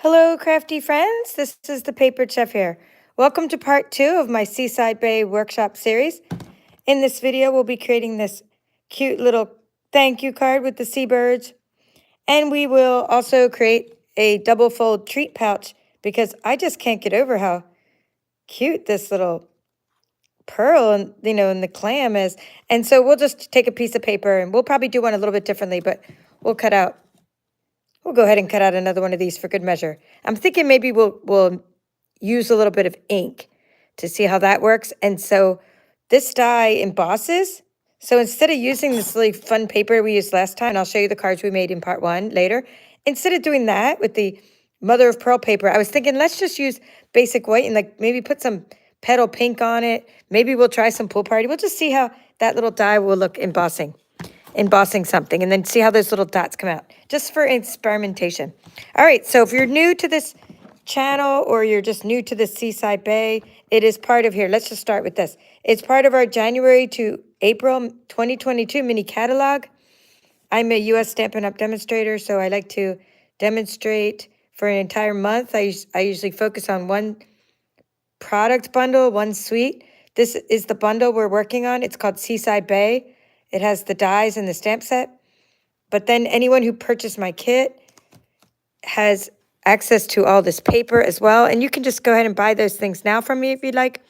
Hello, crafty friends. This is the Paper Chef here. Welcome to part 2 of my Seaside Bay workshop series. In this video, we'll be creating this cute little thank you card with the seabirds. And we will also create a double fold treat pouch because I just can't get over how cute this little pearl and and the clam is. And so we'll just take a piece of paper and we'll probably do one a little bit differently, but we'll go ahead and cut out another one of these for good measure. I'm thinking maybe we'll use a little bit of ink to see how that works. And so this die embosses. So instead of using this really fun paper we used last time, and I'll show you the cards we made in part 1 later, instead of doing that with the mother of pearl paper, I was thinking let's just use basic white and like maybe put some petal pink on it. Maybe we'll try some pool party. We'll just see how that little die will look embossing something, and then see how those little dots come out, just for experimentation. All right, so if you're new to this channel or you're just new to the Seaside Bay, it is part of here. Let's just start with this. It's part of our January to April 2022 mini catalog. I'm a U.S. Stampin' Up! Demonstrator, so I like to demonstrate for an entire month. I usually focus on one product bundle, one suite. This is the bundle we're working on. It's called Seaside Bay. It has the dies and the stamp set. But then anyone who purchased my kit has access to all this paper as well. And you can just go ahead and buy those things now from me if you'd like.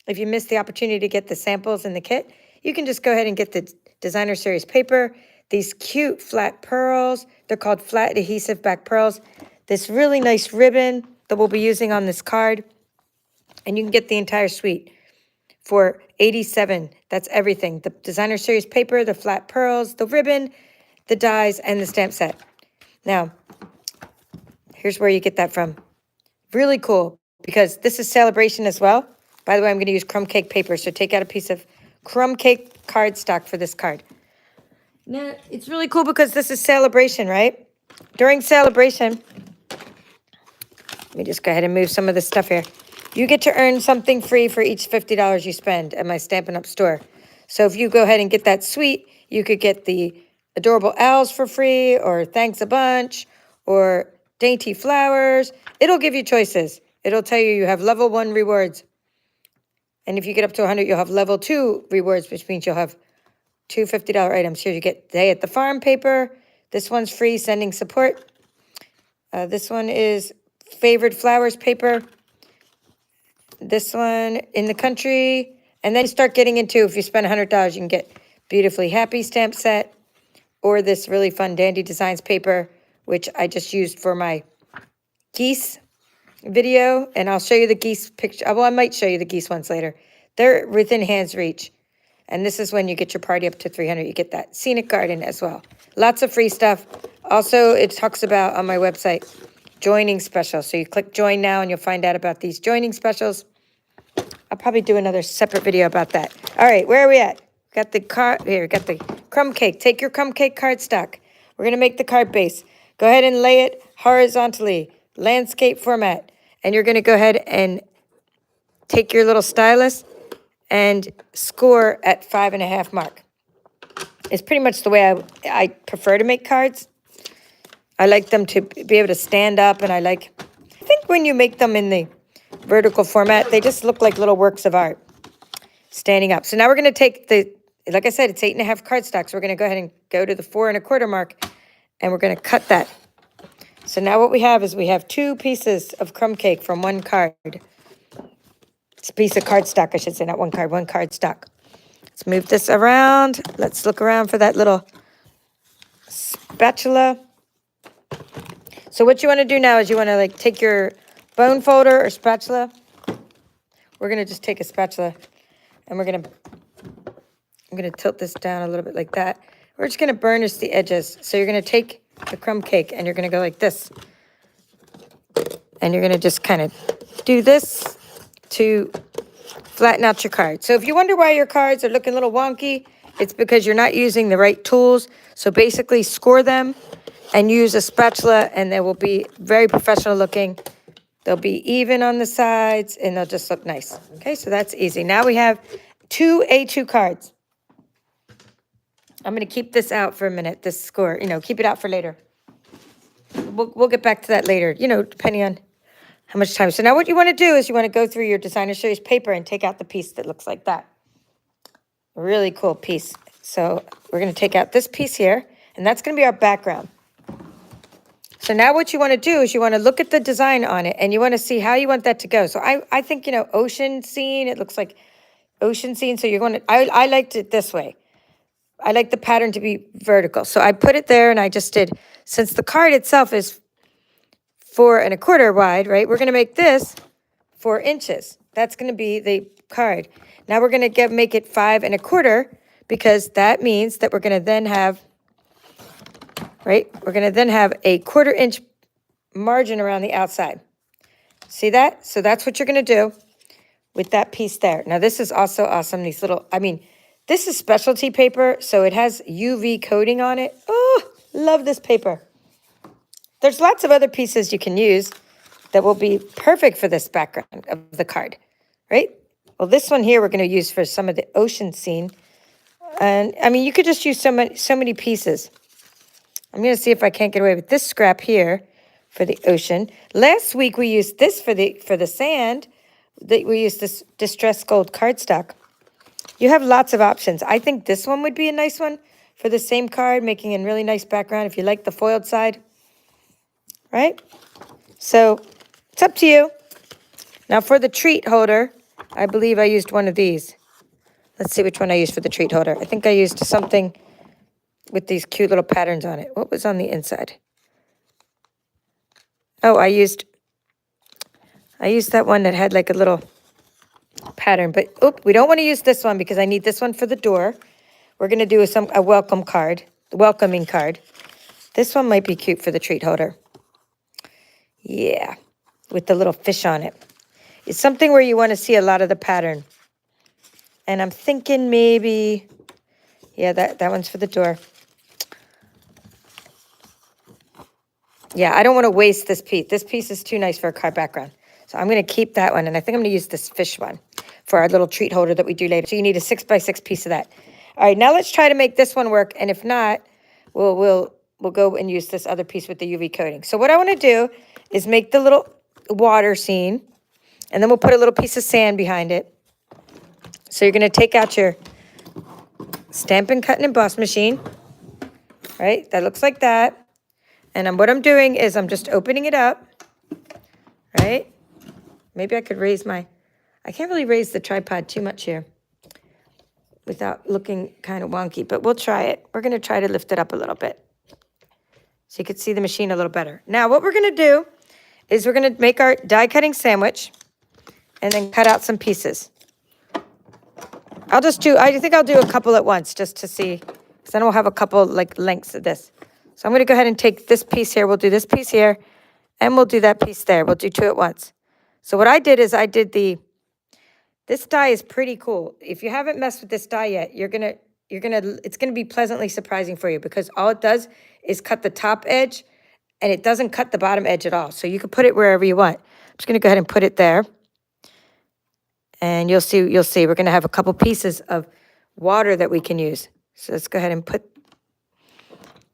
If you missed the opportunity to get the samples in the kit, you can just go ahead and get the designer series paper. These cute flat pearls. They're called flat adhesive back pearls. This really nice ribbon that we'll be using on this card. And you can get the entire suite for $87. That's everything. The designer series paper, the flat pearls, the ribbon, the dies, and the stamp set. Now, here's where you get that from. Really cool, because this is celebration as well. By the way, I'm going to use crumb cake paper, so take out a piece of crumb cake cardstock for this card. Now, it's really cool because this is celebration, right? During celebration, let me just go ahead and move some of this stuff here. You get to earn something free for each $50 you spend at my Stampin' Up! Store. So if you go ahead and get that suite, you could get the adorable owls for free, or thanks a bunch, or dainty flowers. It'll give you choices. It'll tell you have level 1 rewards. And if you get up to 100, you'll have level 2 rewards, which means you'll have two $50 items. Here you get Day at the Farm paper. This one's free, sending support. This one is Favored Flowers paper. This one in the country. And then you start getting into, if you spend $100, you can get Beautifully Happy stamp set, or this really fun Dandy Designs paper, which I just used for my geese video. And I'll show you the geese picture. Well, I might show you the geese ones later. They're within hand's reach. And this is when you get your party up to 300. You get that scenic garden as well. Lots of free stuff. Also, it talks about on my website, joining specials. So you click join now and you'll find out about these joining specials. I'll probably do another separate video about that. All right, where are we at? Got the card here, got the crumb cake. Take your crumb cake cardstock. We're gonna make the card base. Go ahead and lay it horizontally, landscape format. And you're gonna go ahead and take your little stylus and score at 5.5 mark. It's pretty much the way I prefer to make cards. I like them to be able to stand up, and I think when you make them in the vertical format, they just look like little works of art standing up. So now we're going to take like I said, it's 8.5 cardstock. So we're going to go ahead and go to the 4.25 mark, and we're going to cut that. So now what we have is we have 2 pieces of crumb cake from one card. It's a piece of cardstock, I should say, not one card, one cardstock. Let's move this around. Let's look around for that little spatula. So what you want to do now is you want to take your bone folder or spatula. We're going to just take a spatula, and I'm going to tilt this down a little bit like that. We're just going to burnish the edges. So you're going to take the crumb cake and you're going to go like this. And you're going to just kind of do this to flatten out your card. So if you wonder why your cards are looking a little wonky, it's because you're not using the right tools. So basically score them and use a spatula, and they will be very professional looking. They'll be even on the sides, and they'll just look nice. Okay, so that's easy. Now we have 2 A2 cards. I'm going to keep this out for a minute, this score. Keep it out for later. we'll get back to that later, you know, depending on how much time. So now what you want to do is you want to go through your designer series paper and take out the piece that looks like that. Really cool piece. So we're going to take out this piece here, and that's going to be our background. So now what you want to do is you want to look at the design on it, and you want to see how you want that to go. So I think, you know, ocean scene, it looks like ocean scene. So you're going to, I liked it this way. I like the pattern to be vertical. So I put it there, and I just did, since the card itself is 4 1/4 wide, right? We're going to make this 4 inches. That's going to be the card. Now we're going to make it 5 1/4 because that means that we're going to then have, right? We're going to then have a 1/4 inch margin around the outside. See that? So that's what you're going to do with that piece there. Now this is also awesome. These little, I mean, this is specialty paper, so it has UV coating on it. Oh, love this paper. There's lots of other pieces you can use that will be perfect for this background of the card, right? Well, this one here we're going to use for some of the ocean scene. And, I mean, you could just use so many pieces. I'm going to see if I can't get away with this scrap here for the ocean. Last week we used this for the sand. We used this distressed gold cardstock. You have lots of options. I think this one would be a nice one for the same card, making a really nice background if you like the foiled side, right? So it's up to you. Now for the treat holder, I believe I used one of these. Let's see which one I used for the treat holder. I think I used something with these cute little patterns on it. What was on the inside? Oh, I used that one that had like a little pattern, but we don't want to use this one because I need this one for the door. We're going to do a welcome card, the welcoming card. This one might be cute for the treat holder. Yeah, with the little fish on it. It's something where you want to see a lot of the pattern. And I'm thinking maybe, yeah, that one's for the door. Yeah, I don't want to waste this piece. This piece is too nice for a card background. So I'm going to keep that one, and I think I'm going to use this fish one for our little treat holder that we do later. So you need a 6x6 piece of that. All right, now let's try to make this one work, and if not, we'll go and use this other piece with the UV coating. So what I want to do is make the little water scene, and then we'll put a little piece of sand behind it. So you're going to take out your Stampin' Cut and Emboss machine, right? That looks like that. And what I'm doing is I'm just opening it up, right? Maybe I could raise I can't really raise the tripod too much here without looking kind of wonky, but we'll try it. We're going to try to lift it up a little bit so you can see the machine a little better. Now, what we're going to do is we're going to make our die cutting sandwich and then cut out some pieces. I think I'll do a couple at once just to see, because then we'll have a couple like lengths of this. So I'm going to go ahead and take this piece here. We'll do this piece here, and we'll do that piece there. We'll do 2 at once. So what I did is this die is pretty cool. If you haven't messed with this die yet, it's gonna be pleasantly surprising for you because all it does is cut the top edge, and it doesn't cut the bottom edge at all. So you can put it wherever you want. I'm just gonna go ahead and put it there. And you'll see, we're gonna have a couple pieces of water that we can use. So let's go ahead and put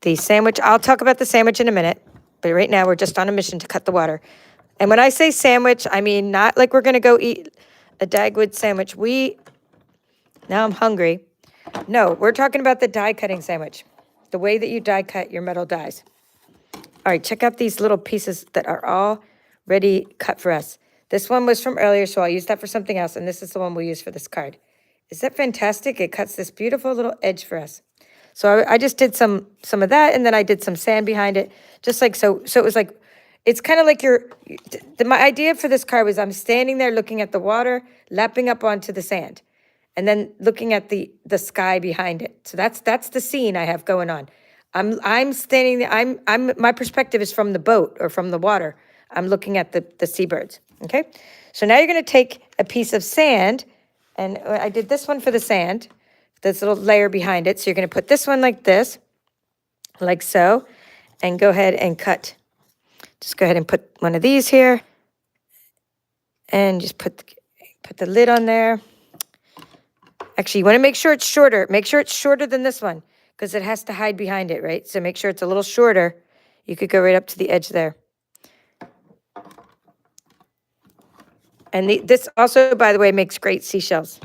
the sandwich. I'll talk about the sandwich in a minute, but right now we're just on a mission to cut the water. And when I say sandwich, I mean not like we're gonna go eat a Dagwood sandwich. Now I'm hungry. No, we're talking about the die cutting sandwich, the way that you die cut your metal dies. All right, check out these little pieces that are already cut for us. This one was from earlier, so I'll use that for something else, and this is the one we'll use for this card. Is that fantastic? It cuts this beautiful little edge for us. So I just did some of that, and then I did some sand behind it, just like so. So it was like, it's kind of like my idea for this card was I'm standing there looking at the water, lapping up onto the sand, and then looking at the sky behind it. So that's the scene I have going on. I'm standing there, my perspective is from the boat or from the water. I'm looking at the seabirds, okay? So now you're gonna take a piece of sand, and I did this one for the sand, this little layer behind it. So you're gonna put this one like this, like so, and go ahead and cut. Just go ahead and put one of these here, and just put the lid on there. Actually, you wanna make sure it's shorter. Make sure it's shorter than this one, because it has to hide behind it, right? So make sure it's a little shorter You could go right up to the edge there. And this also, by the way, makes great seashells.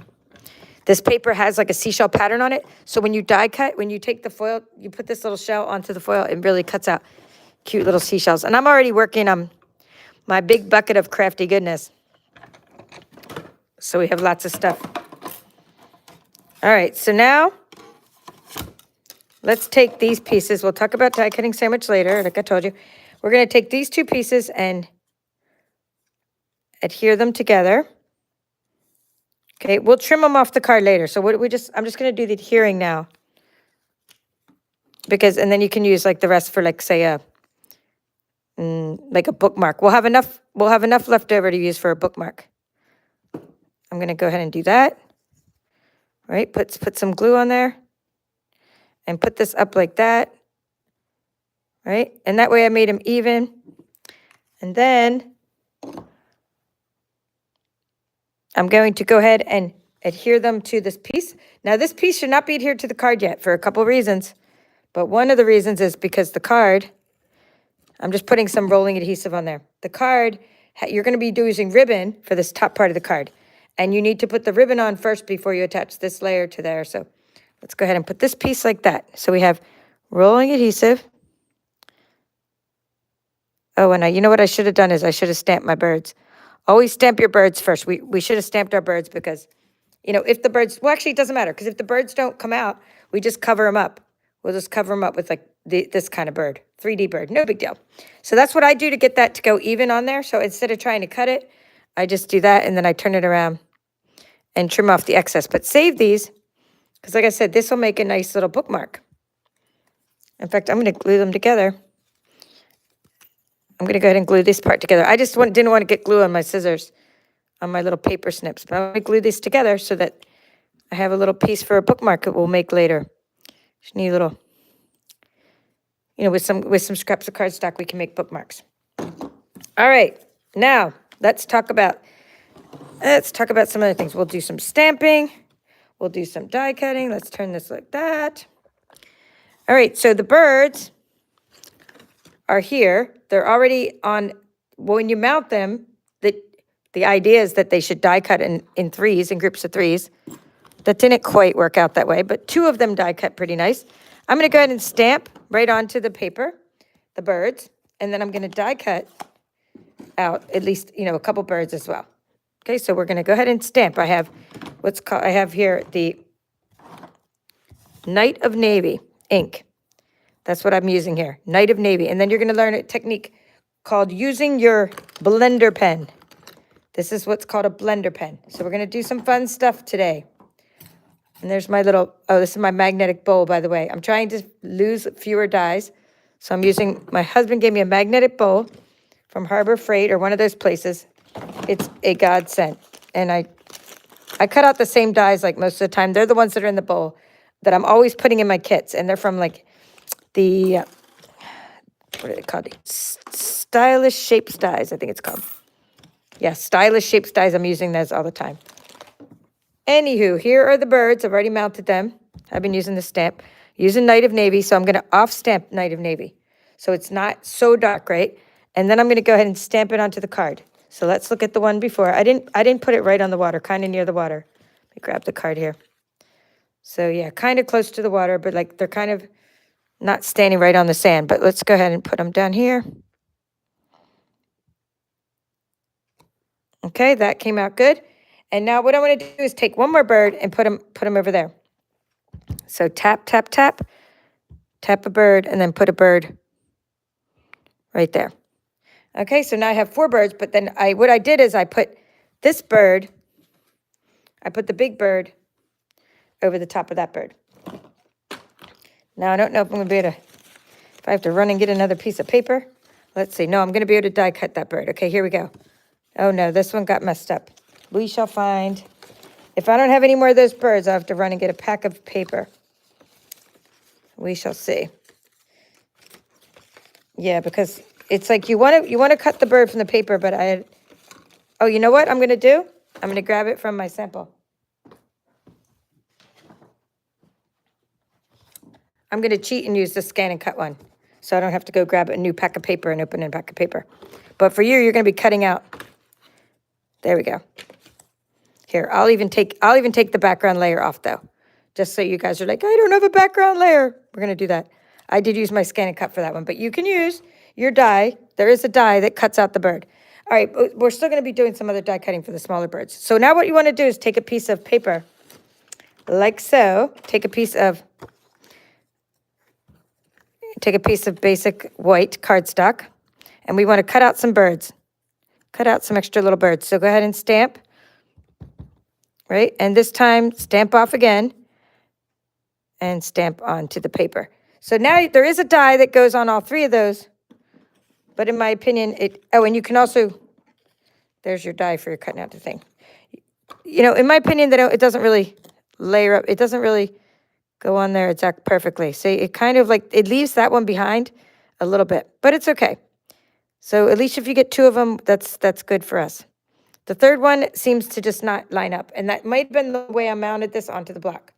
This paper has like a seashell pattern on it. So when you die cut, when you take the foil, you put this little shell onto the foil, it really cuts out cute little seashells. And I'm already working on my big bucket of crafty goodness. So we have lots of stuff. All right, so now let's take these pieces. We'll talk about die cutting so much later, like I told you. We're going to take these two pieces and adhere them together. Okay, we'll trim them off the card later. So I'm just going to do the adhering now. And then you can use like the rest for like, say, like a bookmark. We'll have enough left over to use for a bookmark. I'm going to go ahead and do that. All right, put some glue on there. And put this up like that. All right, and that way I made them even. And then I'm going to go ahead and adhere them to this piece. Now, this piece should not be adhered to the card yet for a couple of reasons. But one of the reasons is because the card, I'm just putting some rolling adhesive on there. The card, you're going to be using ribbon for this top part of the card. And you need to put the ribbon on first before you attach this layer to there. So let's go ahead and put this piece like that. So we have rolling adhesive. Oh, and you know what I should have done is I should have stamped my birds. Always stamp your birds first. We should have stamped our birds because, you know, if the birds, well, actually, it doesn't matter because if the birds don't come out, we just cover them up. We'll just cover them up with like this kind of bird, 3D bird, no big deal. So that's what I do to get that to go even on there. So instead of trying to cut it, I just do that and then I turn it around and trim off the excess. But save these because like I said, this will make a nice little bookmark. In fact, I'm going to glue them together. I'm going to go ahead and glue this part together. I just didn't want to get glue on my scissors, on my little paper snips. But I'm going to glue these together so that I have a little piece for a bookmark that we'll make later. Just need a little, you know, with some scraps of cardstock, we can make bookmarks. All right, now let's talk about some other things. We'll do some stamping. We'll do some die cutting. Let's turn this like that. All right, so the birds are here. They're already on, when you mount them, the idea is that they should die cut in threes, in groups of threes. That didn't quite work out that way, but two of them die cut pretty nice. I'm going to go ahead and stamp right onto the paper, the birds, and then I'm going to die cut out at least, you know, a couple birds as well. Okay, so we're going to go ahead and stamp. I have here the Night of Navy ink. That's what I'm using here, Night of Navy. And then you're going to learn a technique called using your blender pen. This is what's called a blender pen. So we're going to do some fun stuff today. And there's my little, this is my magnetic bowl, by the way. I'm trying to lose fewer dies. So I'm using, my husband gave me a magnetic bowl from Harbor Freight or one of those places. It's a godsend. And I cut out the same dies like most of the time. They're the ones that are in the bowl that I'm always putting in my kits. And they're from like the, what are they called? Stylish Shapes dies, I think it's called. Yeah, Stylish Shapes dies. I'm using those all the time. Anywho, here are the birds. I've already mounted them. I've been using the stamp. Using Night of Navy, so I'm going to off-stamp Night of Navy. So it's not so dark, right? And then I'm going to go ahead and stamp it onto the card. So let's look at the one before. I didn't put it right on the water, kind of near the water. Let me grab the card here. So yeah, kind of close to the water, but like they're kind of not standing right on the sand. But let's go ahead and put them down here. Okay, that came out good. And now what I want to do is take one more bird and put them over there. So tap, tap, tap, tap a bird, and then put a bird right there. Okay, so now I have 4 birds, but then what I did is I put this bird, I put the big bird over the top of that bird. Now I don't know if I'm going to be able to, if I have to run and get another piece of paper. Let's see. No, I'm going to be able to die cut that bird. Okay, here we go. Oh no, this one got messed up. We shall find. If I don't have any more of those birds, I'll have to run and get a pack of paper. We shall see. Yeah, because it's like you want to cut the bird from the paper, but oh, you know what I'm going to do? I'm going to grab it from my sample. I'm going to cheat and use the ScanNCut one. so I don't have to go grab a new pack of paper and open a pack of paper. But for you, you're going to be cutting out. There we go. Here, I'll even take the background layer off though, just so you guys are like, I don't have a background layer. We're going to do that. I did use my ScanNCut for that one, but you can use your die. There is a die that cuts out the bird. All right, we're still going to be doing some other die cutting for the smaller birds. So now what you want to do is take a piece of paper, like so. Take a piece of basic white cardstock, and we want to cut out some birds. Cut out some extra little birds. So go ahead and stamp, right? And this time, stamp off again, and stamp onto the paper. So now there is a die that goes on all three of those, but in my opinion, and you can also, there's your die for your cutting out the thing. You know, in my opinion, it doesn't really layer up. It doesn't really go on there exact perfectly. So it kind of like, it leaves that one behind a little bit, but it's okay. So at least if you get two of them, that's good for us. The third one seems to just not line up, and that might have been the way I mounted this onto the block.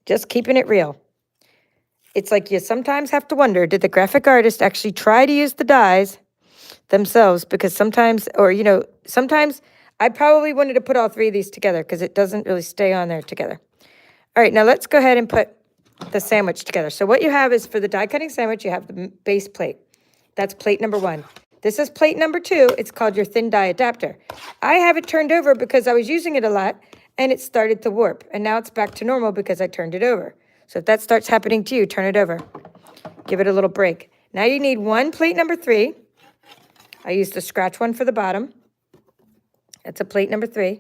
Just keeping it real. It's like you sometimes have to wonder, did the graphic artist actually try to use the dies themselves? Because sometimes, or, you know, sometimes I probably wanted to put all three of these together because it doesn't really stay on there together. All right, now let's go ahead and put the sandwich together. So what you have is for the die cutting sandwich, you have the base plate. That's plate number 1. This is plate number 2. It's called your thin die adapter. I have it turned over because I was using it a lot and it started to warp. And now it's back to normal because I turned it over. So if that starts happening to you, turn it over. Give it a little break. Now you need one plate number 3. I used the scratch one for the bottom. That's a plate number 3.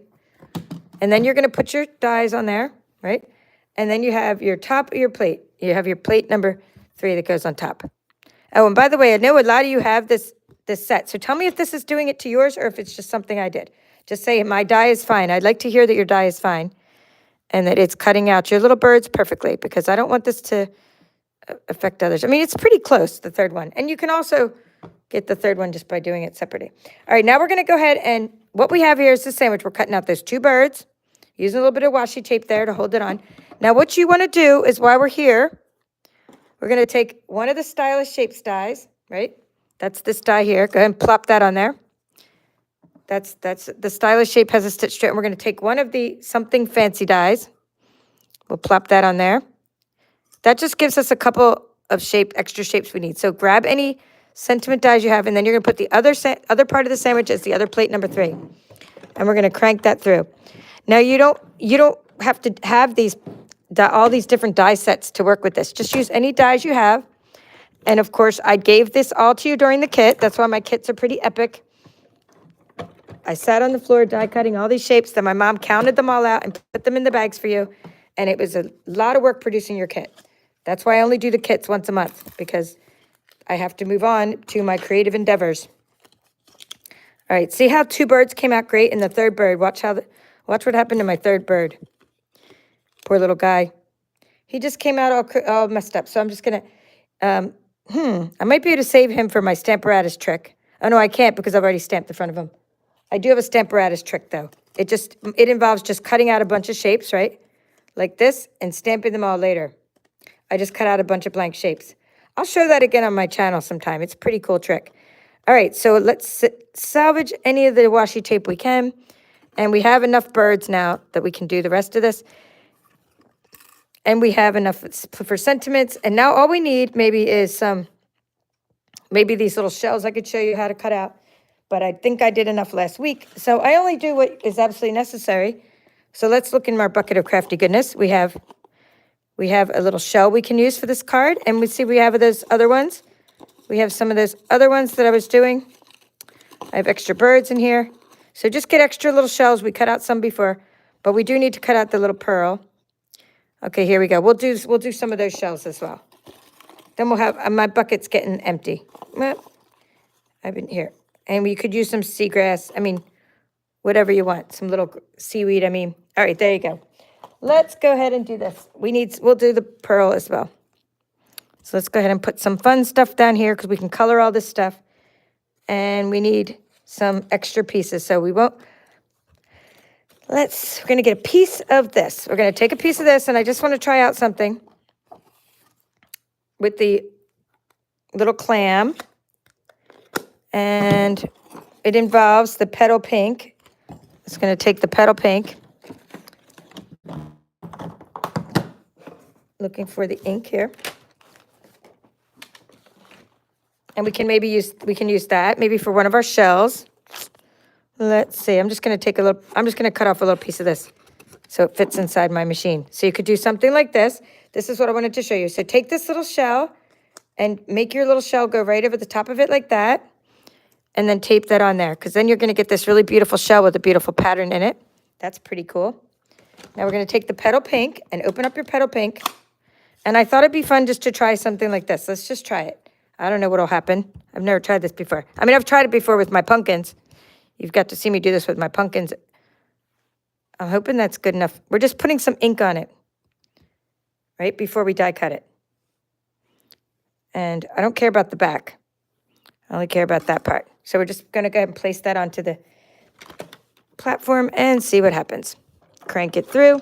And then you're going to put your dies on there, right? And then you have your top of your plate. You have your plate number 3 that goes on top. Oh, and by the way, I know a lot of you have this set. So tell me if this is doing it to yours or if it's just something I did. Just say, my die is fine. I'd like to hear that your die is fine and that it's cutting out your little birds perfectly, because I don't want this to affect others. I mean, it's pretty close, the third one. And you can also get the third one just by doing it separately. All right, now we're going to go ahead and what we have here is the sandwich. We're cutting out those 2 birds, using a little bit of washi tape there to hold it on. Now what you want to do is, while we're here, we're going to take one of the stylish shapes dies, right? That's this die here. Go ahead and plop that on there. That's the stylish shape has a stitch to it. And we're going to take one of the something fancy dies. We'll plop that on there. That just gives us a couple of extra shapes we need. So grab any sentiment dies you have, and then you're going to put the other part of the sandwich as the other plate number 3. And we're going to crank that through. Now you don't have to have all these different die sets to work with this. Just use any dies you have. And of course, I gave this all to you during the kit. That's why my kits are pretty epic. I sat on the floor die cutting all these shapes. Then my mom counted them all out and put them in the bags for you. And it was a lot of work producing your kit. That's why I only do the kits once a month, because I have to move on to my creative endeavors. All right, see how 2 birds came out great in the third bird? Watch what happened to my third bird. Poor little guy. He just came out all messed up. So I'm just going to, I might be able to save him for my Stamparatus trick. Oh, no, I can't because I've already stamped the front of him. I do have a Stamparatus trick, though. It involves just cutting out a bunch of shapes, right? Like this, and stamping them all later. I just cut out a bunch of blank shapes. I'll show that again on my channel sometime. It's a pretty cool trick. All right, so let's salvage any of the washi tape we can. And we have enough birds now that we can do the rest of this. And we have enough for sentiments. And now all we need maybe is maybe these little shells I could show you how to cut out. But I think I did enough last week. So I only do what is absolutely necessary. So let's look in our bucket of crafty goodness. We have a little shell we can use for this card. And we have those other ones. We have some of those other ones that I was doing. I have extra birds in here. So just get extra little shells. We cut out some before. But we do need to cut out the little pearl. Okay, here we go. We'll do some of those shells as well. Then we'll have, my bucket's getting empty. I've been here. And we could use some seagrass. I mean, whatever you want. Some little seaweed, All right, there you go. Let's go ahead and do this. We'll do the pearl as well. So let's go ahead and put some fun stuff down here because we can color all this stuff. And we need some extra pieces. So we're going to get a piece of this. We're going to take a piece of this, and I just want to try out something with the little clam. And it involves the petal pink. It's going to take the petal pink. Looking for the ink here. And we can use that maybe for one of our shells. Let's see. I'm just going to cut off a little piece of this so it fits inside my machine. So you could do something like this. This is what I wanted to show you. So take this little shell and make your little shell go right over the top of it like that. And then tape that on there, because then you're going to get this really beautiful shell with a beautiful pattern in it. That's pretty cool. Now we're going to take the petal pink and open up your petal pink. And I thought it'd be fun just to try something like this. Let's just try it. I don't know what'll happen. I've never tried this before. I mean, I've tried it before with my pumpkins. You've got to see me do this with my pumpkins. I'm hoping that's good enough. We're just putting some ink on it, right, before we die cut it. And I don't care about the back. I only care about that part. So we're just going to go ahead and place that onto the platform and see what happens. Crank it through.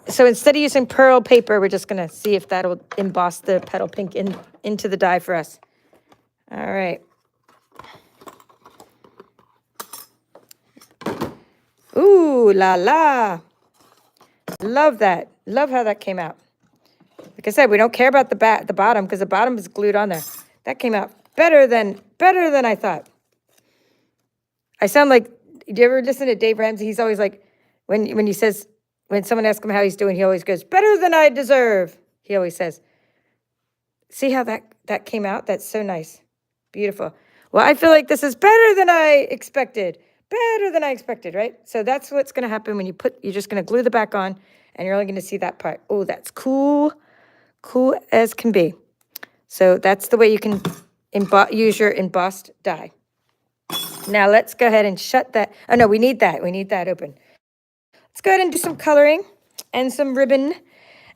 So instead of using pearl paper, we're just going to see if that'll emboss the petal pink into the die for us. All right. Ooh, la la. Love that. Love how that came out. Like I said, we don't care about the bottom because the bottom is glued on there. That came out better than I thought. I sound like, do you ever listen to Dave Ramsey? He's always like, when he says, when someone asks him how he's doing, he always goes, better than I deserve. He always says, see how that came out? That's so nice. Beautiful. Well, I feel like this is better than I expected. Better than I expected, right? So that's what's going to happen when you're just going to glue the back on and you're only going to see that part. Oh, that's cool. Cool as can be. So that's the way you can use your embossed die. Now let's go ahead and shut that. Oh no, we need that. We need that open. Let's go ahead and do some coloring and some ribbon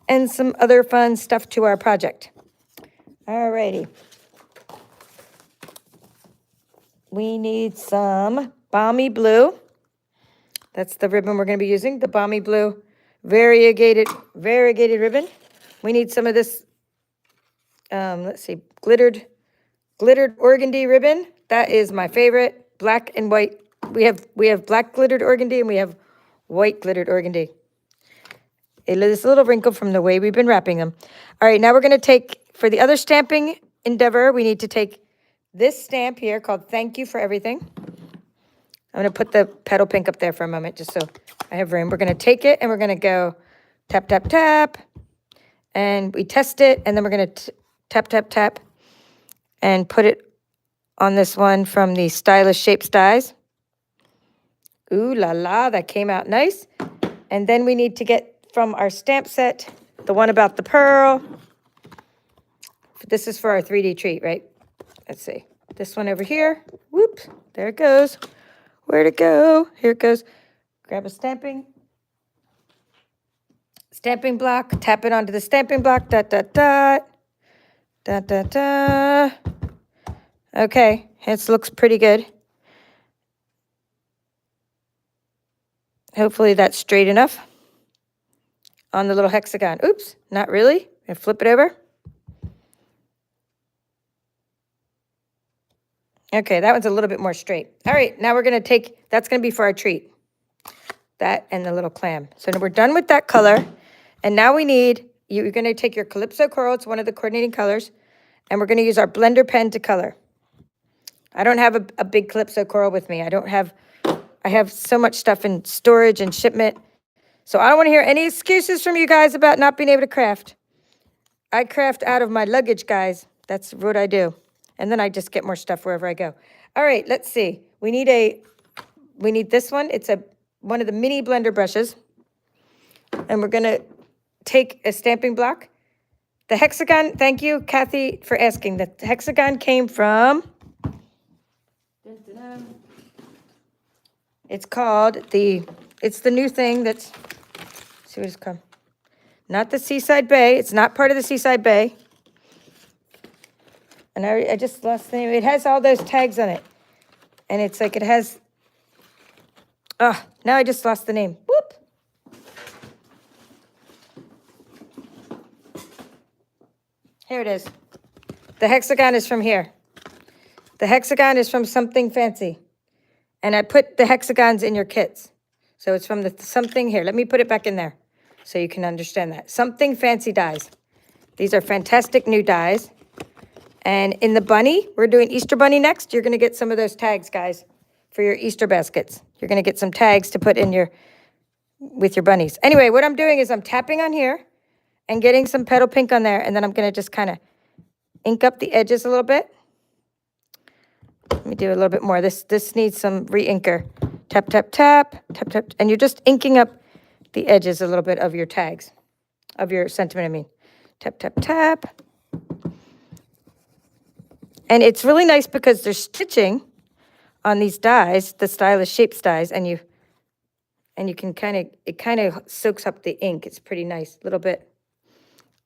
and some other fun stuff to our project. All righty. We need some balmy blue. That's the ribbon we're going to be using, the balmy blue variegated ribbon. We need some of this, let's see, glittered organdy ribbon. That is my favorite, black and white. We have black glittered organdy and we have white glittered organdy. It's a little wrinkle from the way we've been wrapping them. All right, now we're going to take, for the other stamping endeavor, we need to take this stamp here called Thank You for Everything. I'm going to put the petal pink up there for a moment just so I have room. We're going to take it and we're going to go tap, tap, tap. And we test it, and then we're going to tap, tap, tap, and put it on this one from the Stylish Shapes dies. Ooh la la, that came out nice. And then we need to get from our stamp set, the one about the pearl. This is for our 3D treat, right? Let's see. This one over here. Whoop, there it goes. Where'd it go? Here it goes. Grab a stamping block, tap it onto the stamping block, dot, dot, dot, dot, dot, dot. Okay, it looks pretty good. Hopefully that's straight enough on the little hexagon. Oops, not really. And flip it over. Okay, that one's a little bit more straight. All right, now we're going to take, that's going to be for our treat. That and the little clam. So now we're done with that color. And now we need, you're going to take your Calypso Coral, it's one of the coordinating colors, and we're going to use our blender pen to color. I don't have a big Calypso Coral with me. I have so much stuff in storage and shipment. So I don't want to hear any excuses from you guys about not being able to craft. I craft out of my luggage, guys. That's what I do. And then I just get more stuff wherever I go. All right, let's see. We need this one. It's one of the mini blender brushes. And we're going to take a stamping block. The hexagon, thank you, Kathy, for asking. The hexagon came from, it's the new thing that's, let's see what it's called. Not the Seaside Bay. It's not part of the Seaside Bay. And I just lost the name. It has all those tags on it. And it's like it has, now I just lost the name. Whoop. Here it is. The hexagon is from here. The hexagon is from Something Fancy. And I put the hexagons in your kits. So it's from the something here. Let me put it back in there so you can understand that. Something Fancy dies. These are fantastic new dies. And in the bunny, we're doing Easter bunny next. You're going to get some of those tags, guys, for your Easter baskets. You're going to get some tags to put in with your bunnies. Anyway, what I'm doing is I'm tapping on here and getting some petal pink on there. And then I'm going to just kind of ink up the edges a little bit. Let me do a little bit more. This needs some re-inker. Tap, tap, tap, tap, tap. And you're just inking up the edges a little bit of your tags, of your sentiment, I mean. Tap, tap, tap. And it's really nice because there's stitching on these dies, the stylish shapes dies, and you can it kind of soaks up the ink. It's pretty nice. A little bit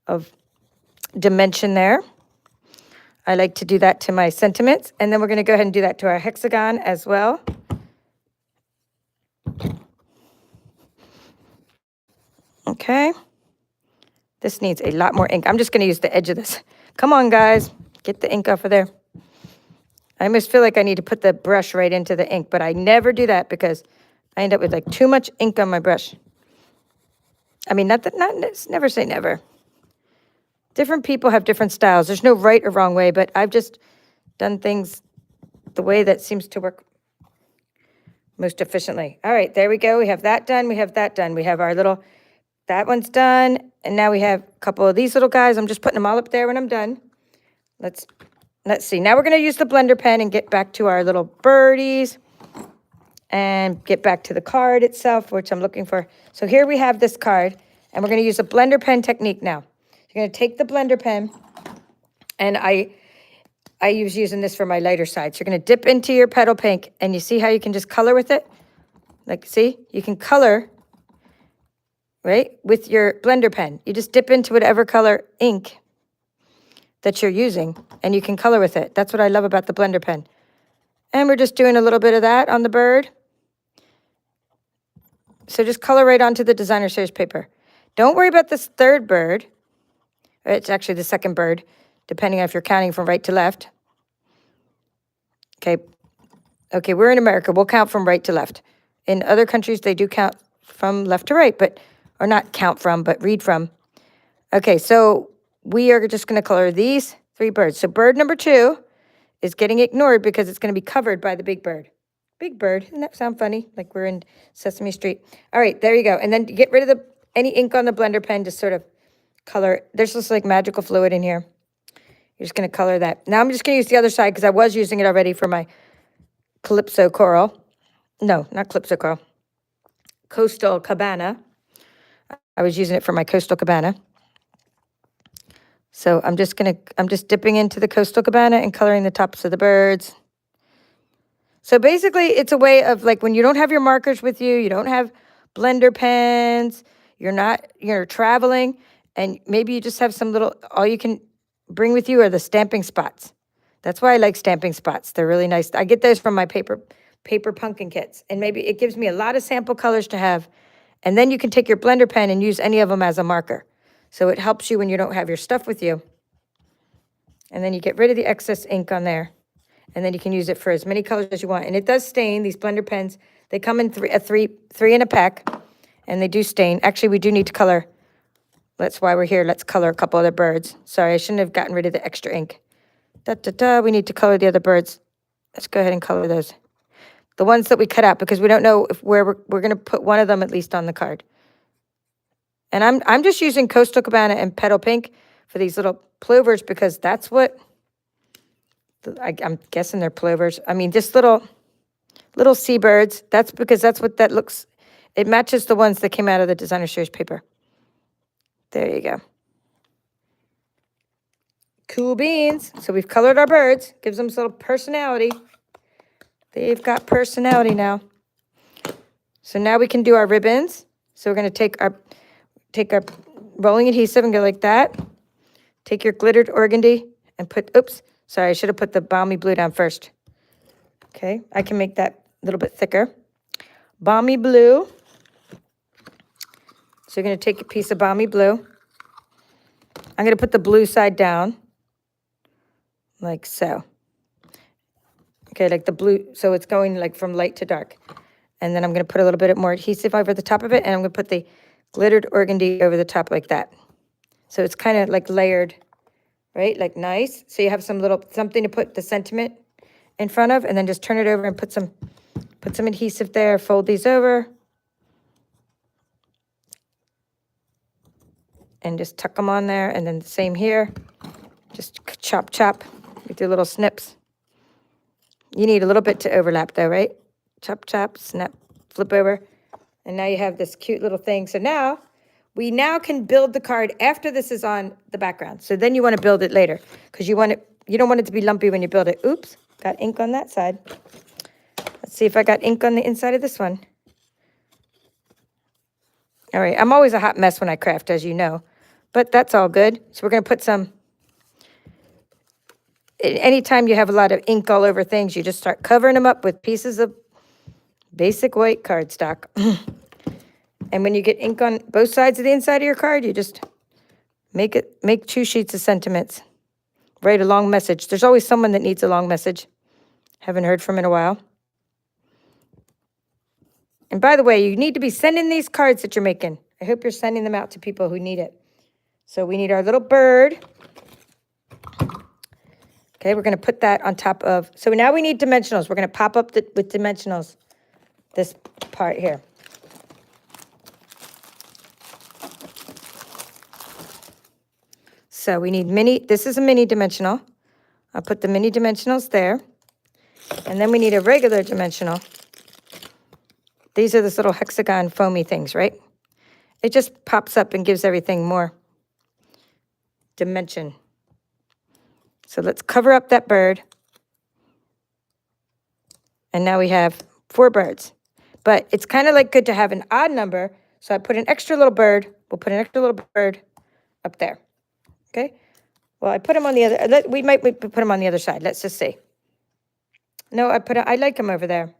of dimension there. I like to do that to my sentiments. And then we're going to go ahead and do that to our hexagon as well. Okay. This needs a lot more ink. I'm just going to use the edge of this. Come on, guys. Get the ink off of there. I almost feel like I need to put the brush right into the ink, but I never do that because I end up with like too much ink on my brush. I mean, never say never. Different people have different styles. There's no right or wrong way, but I've just done things the way that seems to work most efficiently. All right, there we go. We have that done. We have that done. We have our little, that one's done. And now we have a couple of these little guys. I'm just putting them all up there when I'm done. Let's see. Now we're going to use the blender pen and get back to our little birdies and get back to the card itself, which I'm looking for. So here we have this card, and we're going to use a blender pen technique now. You're going to take the blender pen, and I use using this for my lighter side. So you're going to dip into your petal pink, and you see how you can just color with it? Like, see? You can color, right, with your blender pen. You just dip into whatever color ink that you're using, and you can color with it. That's what I love about the blender pen. And we're just doing a little bit of that on the bird. So just color right onto the designer series paper. Don't worry about this third bird. It's actually the second bird, depending on if you're counting from right to left. Okay. Okay, we're in America. We'll count from right to left. In other countries, they do count from left to right, or not count from, but read from. Okay, so we are just going to color these 3 birds. So bird number 2 is getting ignored because it's going to be covered by the big bird. Big bird. Doesn't that sound funny? Like we're in Sesame Street. All right, there you go. And then get rid of any ink on the blender pen, just sort of color. There's just like magical fluid in here. You're just going to color that. Now I'm just going to use the other side because I was using it already for my Calypso Coral. No, not Calypso Coral. Coastal Cabana. I was using it for my Coastal Cabana. So I'm just dipping into the Coastal Cabana and coloring the tops of the birds. So basically it's a way of like when you don't have your markers with you, you don't have blender pens, you're traveling, and maybe you just have some little, all you can bring with you are the stamping spots. That's why I like stamping spots. They're really nice. I get those from my paper pumpkin kits. And maybe it gives me a lot of sample colors to have. And then you can take your blender pen and use any of them as a marker. So it helps you when you don't have your stuff with you. And then you get rid of the excess ink on there. And then you can use it for as many colors as you want. And it does stain, these blender pens. They come in three in a pack. And they do stain. Actually, we do need to color. That's why we're here. Let's color a couple other birds. Sorry, I shouldn't have gotten rid of the extra ink. We need to color the other birds. Let's go ahead and color those. The ones that we cut out, because we don't know where we're going to put one of them at least on the card. And I'm just using Coastal Cabana and Petal Pink for these little plovers because that's what, I'm guessing they're plovers. I mean, just little seabirds. That's because that's what that looks, it matches the ones that came out of the designer series paper. There you go. Cool beans. So we've colored our birds. Gives them some little personality. They've got personality now. So now we can do our ribbons. So we're going to take our rolling adhesive and go like that. Take your glittered organdy and put, oops, sorry, I should have put the balmy blue down first. Okay, I can make that a little bit thicker. Balmy blue. So you're going to take a piece of balmy blue. I'm going to put the blue side down, like so. Okay, like the blue, so it's going like from light to dark. And then I'm going to put a little bit more adhesive over the top of it, and I'm going to put the glittered organdy over the top like that. So it's kind of like layered, right? Like nice. So you have some little, something to put the sentiment in front of, and then just turn it over and put some adhesive there, fold these over. And just tuck them on there, and then the same here. Just chop, chop with your little snips. You need a little bit to overlap though, right? Chop, chop, snap, flip over. And now you have this cute little thing. So now, we now can build the card after this is on the background. So then you want to build it later, because you don't want it to be lumpy when you build it. Oops, got ink on that side. Let's see if I got ink on the inside of this one. All right, I'm always a hot mess when I craft, as you know, but that's all good. So we're going to put some, anytime you have a lot of ink all over things, you just start covering them up with pieces of basic white cardstock. And when you get ink on both sides of the inside of your card, you just make 2 sheets of sentiments. Write a long message. There's always someone that needs a long message. Haven't heard from in a while. And by the way, you need to be sending these cards that you're making. I hope you're sending them out to people who need it. So we need our little bird. Okay, we're going to put that on top of, so now we need dimensionals. We're going to pop up with dimensionals, this part here. So we need this is a mini dimensional. I'll put the mini dimensionals there. And then we need a regular dimensional. These are this little hexagon foamy things, right? It just pops up and gives everything more dimension. So let's cover up that bird. And now we have 4 birds. But it's kind of like good to have an odd number. So I put an extra little bird. We'll put an extra little bird up there. Okay? Well, I put him on the other, we might put him on the other side. Let's just see. No, I like him over there.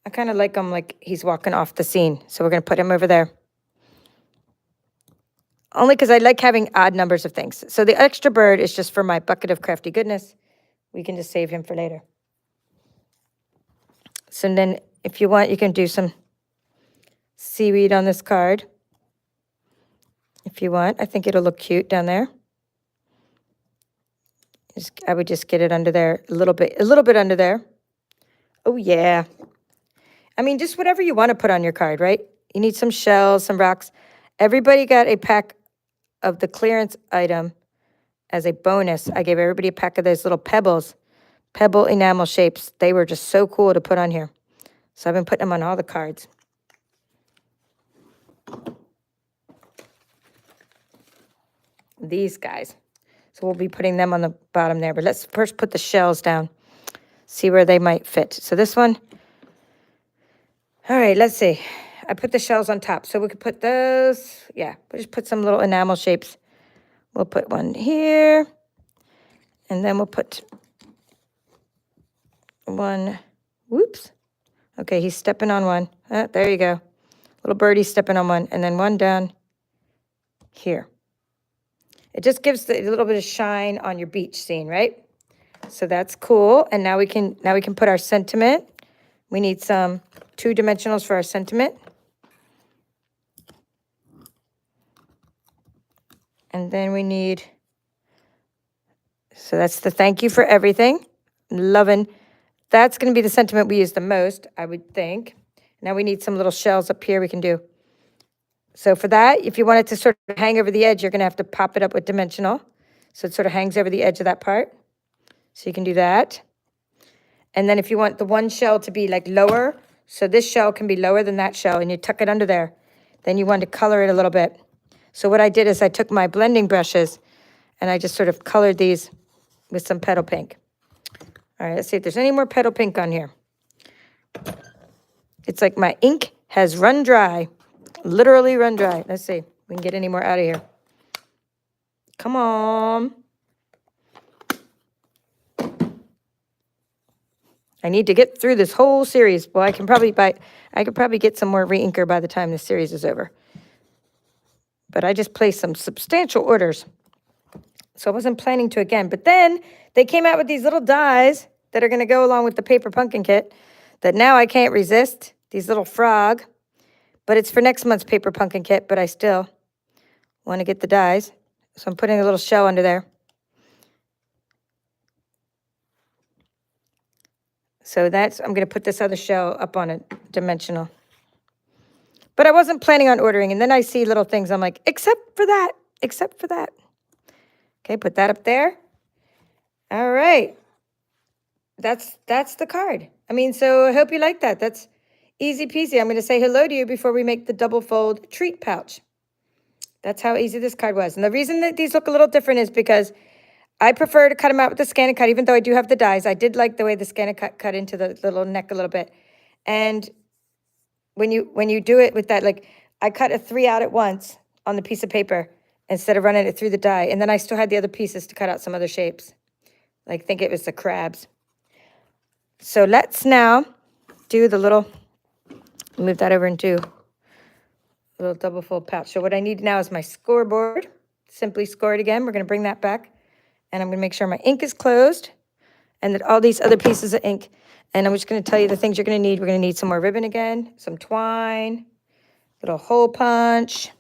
I kind of like him like he's walking off the scene. So we're going to put him over there. Only because I like having odd numbers of things. So the extra bird is just for my bucket of crafty goodness. We can just save him for later. So then if you want, you can do some seaweed on this card. If you want, I think it'll look cute down there. I would just get it under there a little bit under there. Oh yeah. I mean, just whatever you want to put on your card, right? You need some shells, some rocks. Everybody got a pack of the clearance item as a bonus. I gave everybody a pack of those little pebbles, pebble enamel shapes. They were just so cool to put on here. So I've been putting them on all the cards. These guys. So we'll be putting them on the bottom there. But let's first put the shells down. See where they might fit. So this one. All right, let's see. I put the shells on top. So we could put those. Yeah, we'll just put some little enamel shapes. We'll put one here. And then we'll put one. Whoops. Okay, he's stepping on one. There you go. Little birdie stepping on one. And then one down here. It just gives a little bit of shine on your beach scene, right? So that's cool. And now we can put our sentiment. We need some 2 dimensionals for our sentiment. And then we need, so that's the thank you for everything. Loving. That's going to be the sentiment we use the most, I would think. Now we need some little shells up here we can do. So for that, if you want it to sort of hang over the edge, you're going to have to pop it up with dimensional. So it sort of hangs over the edge of that part. So you can do that. And then if you want the one shell to be like lower, so this shell can be lower than that shell, and you tuck it under there, then you want to color it a little bit. So what I did is I took my blending brushes and I just sort of colored these with some petal pink. All right, let's see if there's any more petal pink on here. It's like my ink has run dry. Literally run dry. Let's see if we can get any more out of here. Come on. I need to get through this whole series. Well, I could probably get some more re-inker by the time this series is over. but I just placed some substantial orders. So I wasn't planning to again. But then they came out with these little dies that are going to go along with the paper pumpkin kit that now I can't resist. These little frog. But it's for next month's paper pumpkin kit, but I still want to get the dies. So I'm putting a little shell under there. So that's, I'm going to put this other shell up on a dimensional. But I wasn't planning on ordering. And then I see little things. I'm like, except for that, except for that. Okay, put that up there. All right. That's the card. I mean, so I hope you like that. That's easy peasy. I'm going to say hello to you before we make the double fold treat pouch. That's how easy this card was. And the reason that these look a little different is because I prefer to cut them out with the ScanNCut, even though I do have the dies. I did like the way the ScanNCut cut into the little neck a little bit. And when you do it with that, like I cut a 3 out at once on the piece of paper instead of running it through the die. And then I still had the other pieces to cut out some other shapes. Like, think it was the crabs. So let's now do the little, move that over and do a little double fold pouch. So what I need now is my scoreboard. Simply score it again. We're going to bring that back. And I'm going to make sure my ink is closed and that all these other pieces of ink. And I'm just going to tell you the things you're going to need. We're going to need some more ribbon again, some twine, little hole punch.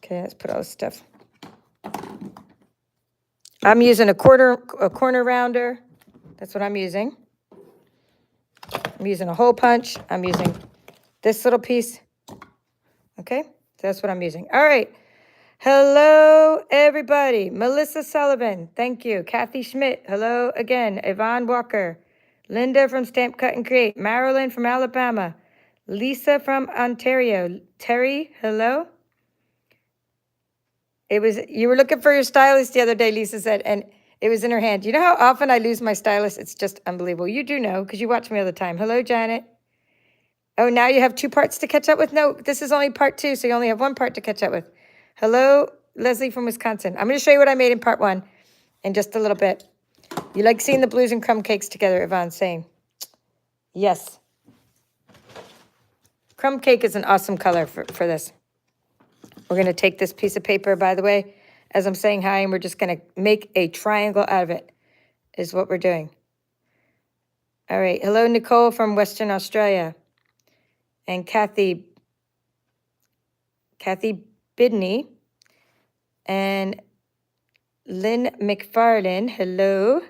Okay, let's put all this stuff. I'm using a corner rounder. That's what I'm using. I'm using a hole punch. I'm using this little piece. Okay, so that's what I'm using. All right. Hello, everybody. Melissa Sullivan, thank you. Kathy Schmidt, hello again. Yvonne Walker. Linda from Stampin' and Create. Marilyn from Alabama. Lisa from Ontario. Terry, hello. You were looking for your stylus the other day, Lisa said, and it was in her hand. You know how often I lose my stylus? It's just unbelievable. You do know, because you watch me all the time. Hello, Janet. Oh, now you have 2 parts to catch up with? No, this is only part 2, so you only have 1 part to catch up with. Hello, Leslie from Wisconsin. I'm going to show you what I made in part 1 in just a little bit. You like seeing the blues and crumb cakes together, Yvonne's saying. Yes. Crumb cake is an awesome color for this. We're going to take this piece of paper, by the way, as I'm saying hi, and we're just going to make a triangle out of it, is what we're doing. All right. Hello, Nicole from Western Australia. And Kathy Bidney. And Lynn McFarlane, hello.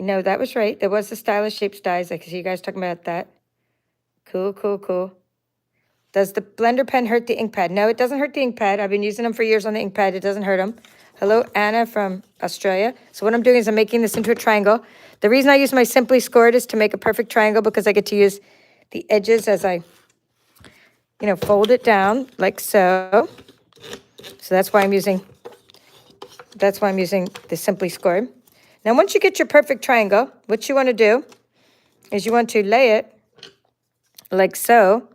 No, that was right. There was the stylish shapes dies. I can see you guys talking about that. Cool, cool, cool. Does the blender pen hurt the ink pad? No, it doesn't hurt the ink pad. I've been using them for years on the ink pad. It doesn't hurt them. Hello, Anna from Australia. So what I'm doing is I'm making this into a triangle. The reason I use my Simply Scored is to make a perfect triangle because I get to use the edges as I, fold it down like so. So that's why I'm using the Simply Scored. Now, once you get your perfect triangle, what you want to do is you want to lay it like so,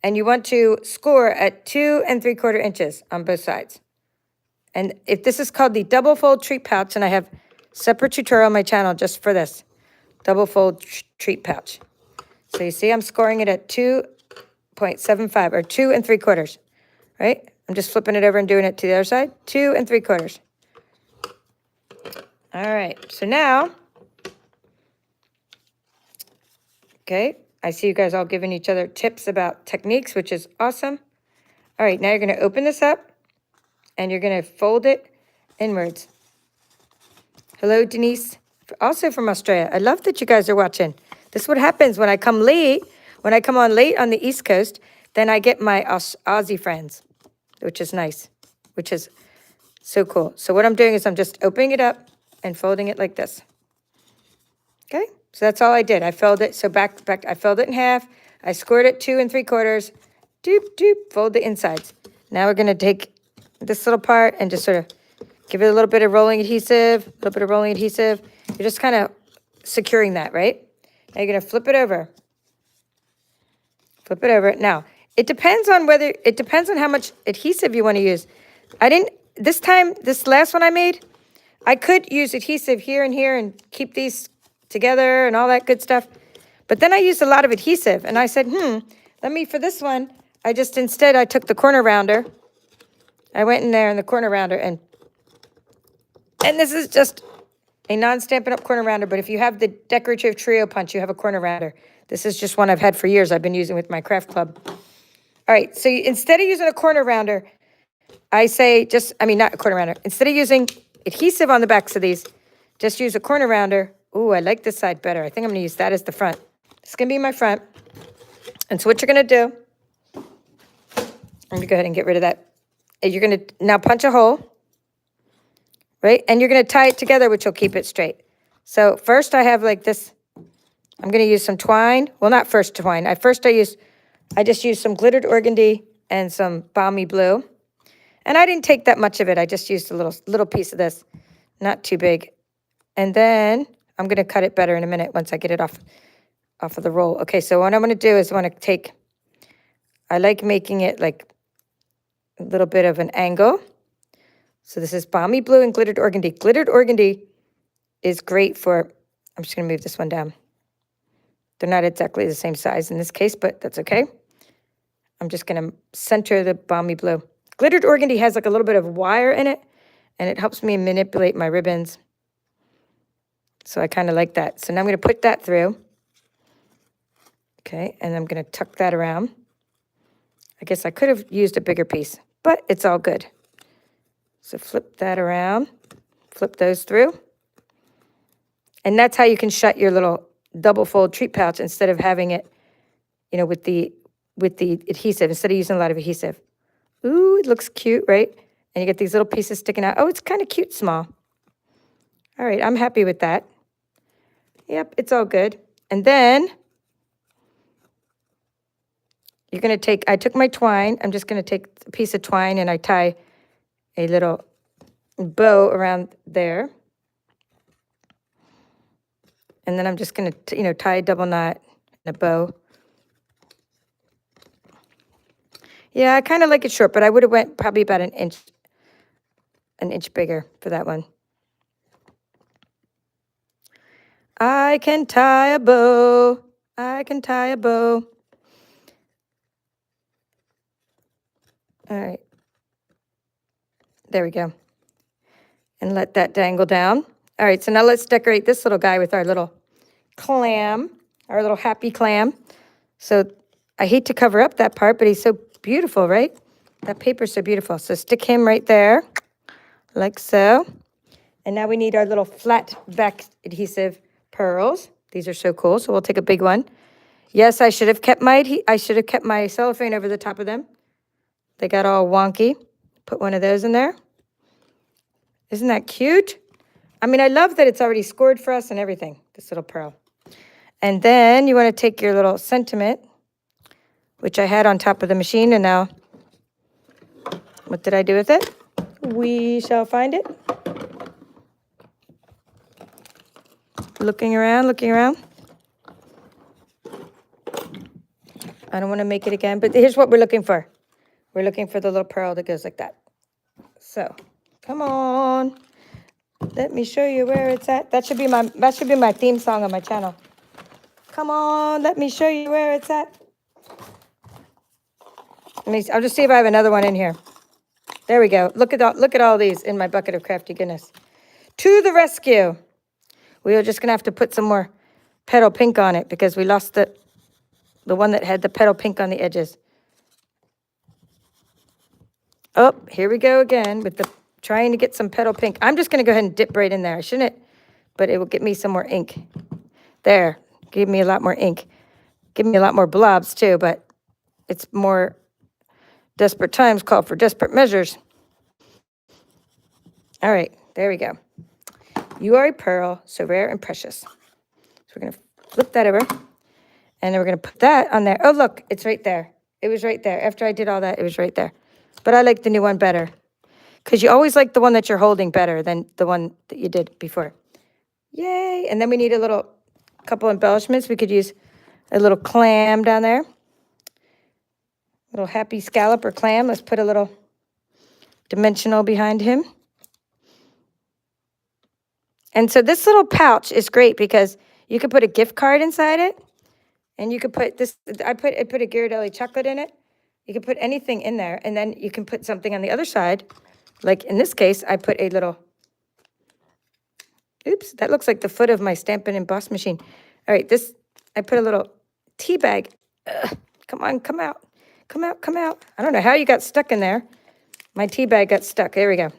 and you want to score at 2 3/4 inches on both sides. And if this is called the double fold treat pouch, and I have separate tutorial on my channel just for this double fold treat pouch. So you see I'm scoring it at 2.75 or 2 3/4, right? I'm just flipping it over and doing it to the other side. 2 3/4. All right, so now, okay, I see you guys all giving each other tips about techniques, which is awesome. All right, now you're going to open this up, and you're going to fold it inwards. Hello, Denise, also from Australia. I love that you guys are watching. This is what happens when I come late. When I come on late on the East Coast, then I get my Aussie friends, which is nice, which is so cool. So what I'm doing is I'm just opening it up and folding it like this. Okay, so that's all I did. I folded it, so back, I folded it in half. I scored it 2 3/4. Doop, doop, fold the insides. Now we're going to take this little part and just sort of give it a little bit of rolling adhesive, You're just kind of securing that, right? Now you're going to flip it over. Flip it over. Now, it depends on how much adhesive you want to use. This last one I made, I could use adhesive here and keep these together and all that good stuff. But then I used a lot of adhesive, and I said, for this one, instead I took the corner rounder. I went in there in the corner rounder and this is just a non-Stampin' Up! Corner rounder, but if you have the decorative trio punch, you have a corner rounder. This is just one I've had for years. I've been using with my craft club. All right, so instead of using a corner rounder, I say not a corner rounder. Instead of using adhesive on the backs of these, just use a corner rounder. Ooh, I like this side better. I think I'm gonna use that as the front. It's gonna be my front. And so what you're gonna do, I'm gonna go ahead and get rid of that. You're gonna now punch a hole, right? And you're gonna tie it together, which will keep it straight. So first I have like this, I'm gonna use some twine. Well, not first twine. I just used some glittered organdy and some balmy blue. And I didn't take that much of it. I just used a little piece of this, not too big. And then I'm going to cut it better in a minute once I get it off of the roll. Okay, so what I'm going to do is I like making it like a little bit of an angle. So this is balmy blue and glittered organdy. Glittered organdy is great for, I'm just going to move this one down. They're not exactly the same size in this case, but that's okay. I'm just going to center the balmy blue. Glittered organdy has like a little bit of wire in it, and it helps me manipulate my ribbons. So I kind of like that. So now I'm going to put that through. Okay, and I'm going to tuck that around. I guess I could have used a bigger piece, but it's all good. So flip that around, flip those through. And that's how you can shut your little double fold treat pouch instead of having it, with the adhesive, instead of using a lot of adhesive. Ooh, it looks cute, right? And you get these little pieces sticking out. Oh, it's kind of cute small. All right, I'm happy with that. Yep, it's all good. And then you're going to I took my twine. I'm just going to take a piece of twine and I tie a little bow around there. And then I'm just going to, tie a double knot and a bow. Yeah, I kind of like it short, but I would have went probably about an inch bigger for that one. I can tie a bow. I can tie a bow. All right. There we go. And let that dangle down. All right, so now let's decorate this little guy with our little clam, our little happy clam. So I hate to cover up that part, but he's so beautiful, right? That paper's so beautiful. So stick him right there, like so. And now we need our little flat back adhesive pearls. These are so cool. So we'll take a big one. Yes, I should have kept my cellophane over the top of them. They got all wonky. Put one of those in there. Isn't that cute? I mean, I love that it's already scored for us and everything, this little pearl. And then you want to take your little sentiment, which I had on top of the machine, and now, what did I do with it? We shall find it. Looking around. I don't want to make it again, but here's what we're looking for. We're looking for the little pearl that goes like that. So, come on. Let me show you where it's at. That should be my theme song on my channel. Come on, let me show you where it's at. I'll just see if I have another one in here. There we go. Look at all these in my bucket of crafty goodness. To the rescue. We are just gonna have to put some more petal pink on it because we lost the one that had the petal pink on the edges. Oh, here we go again with trying to get some petal pink. I'm just gonna go ahead and dip right in there. I shouldn't, but it will get me some more ink. There, give me a lot more ink. Give me a lot more blobs too, but it's more desperate times call for desperate measures. All right, there we go. You are a pearl, so rare and precious. So we're going to flip that over, and then we're going to put that on there. Oh, look, it's right there. It was right there. After I did all that, it was right there. But I like the new one better because you always like the one that you're holding better than the one that you did before. Yay. And then we need a couple embellishments. We could use a little clam down there. Little happy scallop or clam. Let's put a little dimensional behind him. And so this little pouch is great because you could put a gift card inside it. And you could put this, I put a Ghirardelli chocolate in it. You can put anything in there, and then you can put something on the other side. Like in this case, I put a little, oops, that looks like the foot of my Stampin' Emboss machine. All right, this, I put a little tea bag. Come on, come out. Come out, come out. I don't know how you got stuck in there. My tea bag got stuck. There we go.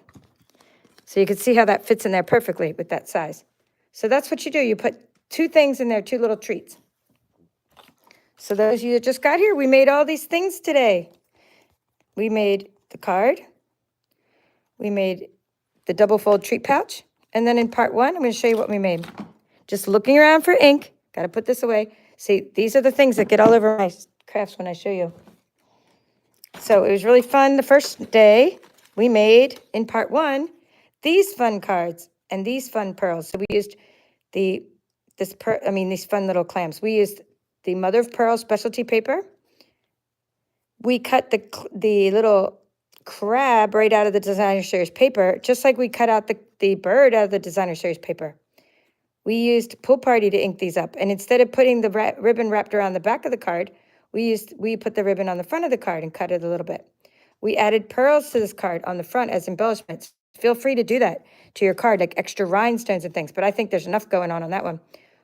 So you can see how that fits in there perfectly with that size. So that's what you do. You put two things in there, two little treats. So those of you that just got here, we made all these things today. We made the card. We made the double fold treat pouch. And then in part one, I'm going to show you what we made. Just looking around for ink. Got to put this away. See, these are the things that get all over my crafts when I show you. So it was really fun. The first day, we made, in part one, these fun cards and these fun pearls. So we used these fun little clams. We used the mother of pearl specialty paper. We cut the little crab right out of the designer series paper, just like we cut out the bird out of the designer series paper. We used Pool Party to ink these up. And instead of putting the ribbon wrapped around the back of the card, we put the ribbon on the front of the card and cut it a little bit. We added pearls to this card on the front as embellishments. Feel free to do that to your card, like extra rhinestones and things, but I think there's enough going on that one.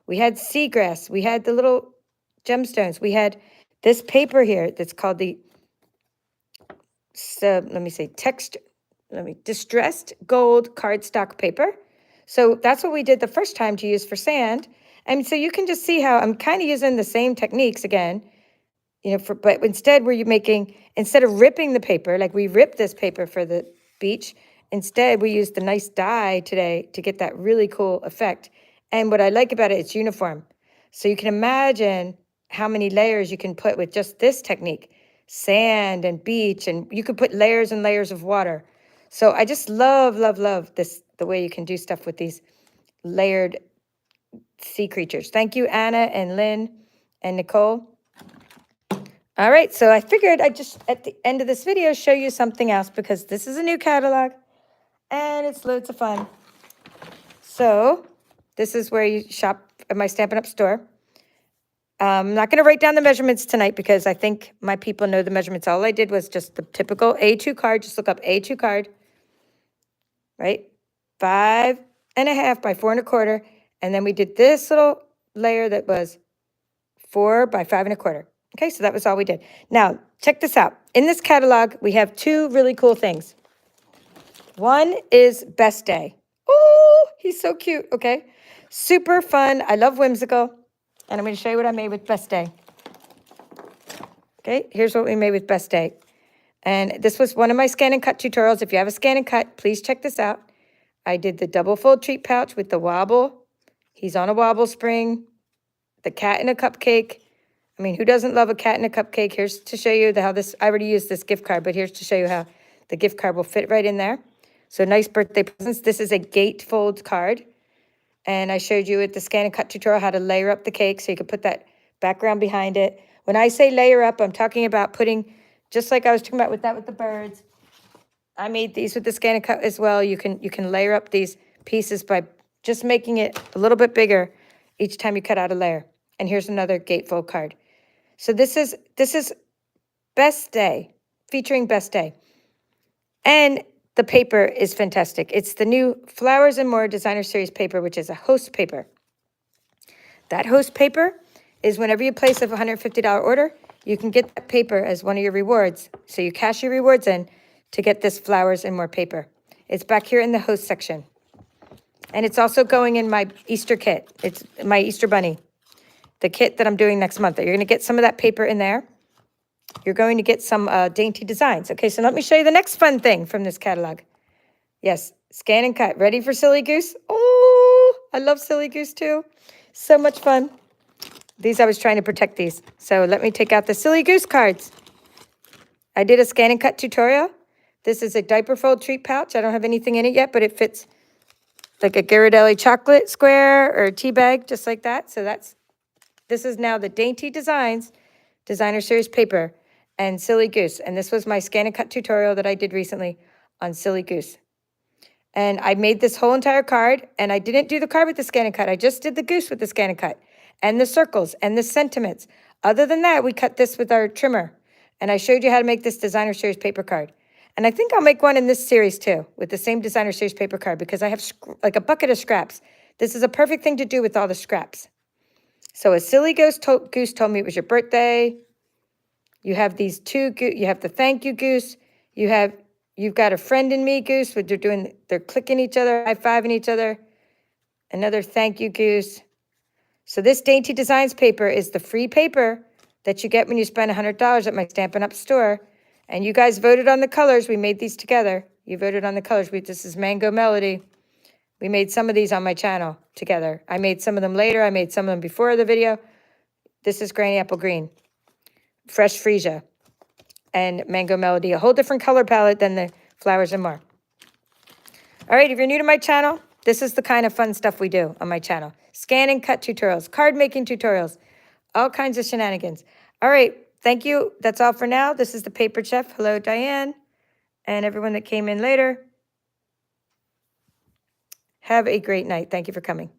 We had seagrass. We had the little gemstones. We had this paper here that's called the, distressed gold cardstock paper. So that's what we did the first time to use for sand. And so you can just see how I'm kind of using the same techniques again, but instead instead of ripping the paper, like we ripped this paper for the beach, instead we used the nice dye today to get that really cool effect. And what I like about it, it's uniform. So you can imagine how many layers you can put with just this technique, sand and beach, and you could put layers and layers of water. So I just love, love, love the way you can do stuff with these layered sea creatures. Thank you, Anna and Lynn and Nicole. All right, so I figured I'd just, at the end of this video, show you something else because this is a new catalog and it's loads of fun. So this is where you shop at my Stampin' Up! Store. I'm not going to write down the measurements tonight because I think my people know the measurements. All I did was just the typical A2 card. Just look up A2 card, right? 5.5 by 4 1/4. And then we did this little layer that was 4 by 5 1/4. Okay, so that was all we did. Now, check this out. In this catalog, we have two really cool things. One is Best Day. Oh, he's so cute, okay? Super fun. I love whimsical. And I'm going to show you what I made with Best Day. Okay, here's what we made with Best Day. And this was one of my ScanNCut tutorials. If you have a ScanNCut, please check this out. I did the double fold treat pouch with the wobble. He's on a wobble spring. The cat in a cupcake. I mean, who doesn't love a cat in a cupcake? Here's to show you how this, I already used this gift card, but here's to show you how the gift card will fit right in there. So nice birthday presents. This is a gatefold card. And I showed you at the ScanNCut tutorial how to layer up the cake so you could put that background behind it. When I say layer up, I'm talking about putting, just like I was talking about with the birds. I made these with the ScanNCut as well. You can layer up these pieces by just making it a little bit bigger each time you cut out a layer. And here's another gatefold card. So this is Best Day, featuring Best Day. And the paper is fantastic. It's the new Flowers and More Designer Series paper, which is a host paper. That host paper is whenever you place a $150 order, you can get that paper as one of your rewards. So you cash your rewards in to get this Flowers and More paper. It's back here in the host section. And it's also going in my Easter kit. It's my Easter bunny, the kit that I'm doing next month. You're going to get some of that paper in there. You're going to get some dainty designs. Okay, so let me show you the next fun thing from this catalog. Yes, ScanNCut. Ready for Silly Goose? Oh, I love Silly Goose too. So much fun. These, I was trying to protect these. So let me take out the Silly Goose cards. I did a ScanNCut tutorial. This is a diaper fold treat pouch. I don't have anything in it yet, but it fits like a Ghirardelli chocolate square or a tea bag, just like that. So this is now the Dainty Designs Designer Series paper and Silly Goose. And this was my ScanNCut tutorial that I did recently on Silly Goose. And I made this whole entire card, and I didn't do the card with the ScanNCut. I just did the goose with the ScanNCut and the circles and the sentiments. Other than that, we cut this with our trimmer. And I showed you how to make this designer series paper card. And I think I'll make one in this series too, with the same designer series paper card, because I have like a bucket of scraps. This is a perfect thing to do with all the scraps. So a silly goose told me it was your birthday. You have these two, you have the thank you goose. You've got a friend in me goose, where they're clicking each other, high-fiving each other. Another thank you goose. So this Dainty Designs paper is the free paper that you get when you spend $100 at my Stampin' Up store. And you guys voted on the colors. We made these together. You voted on the colors. This is Mango Melody. We made some of these on my channel together. I made some of them later. I made some of them before the video. This is Granny Apple Green, Fresh Freesia, and Mango Melody. A whole different color palette than the Flowers and More. All right, if you're new to my channel, this is the kind of fun stuff we do on my channel. Scan and cut tutorials, card making tutorials, all kinds of shenanigans. All right, thank you. That's all for now. This is the Paper Chef. Hello, Diane, and everyone that came in later. Have a great night. Thank you for coming.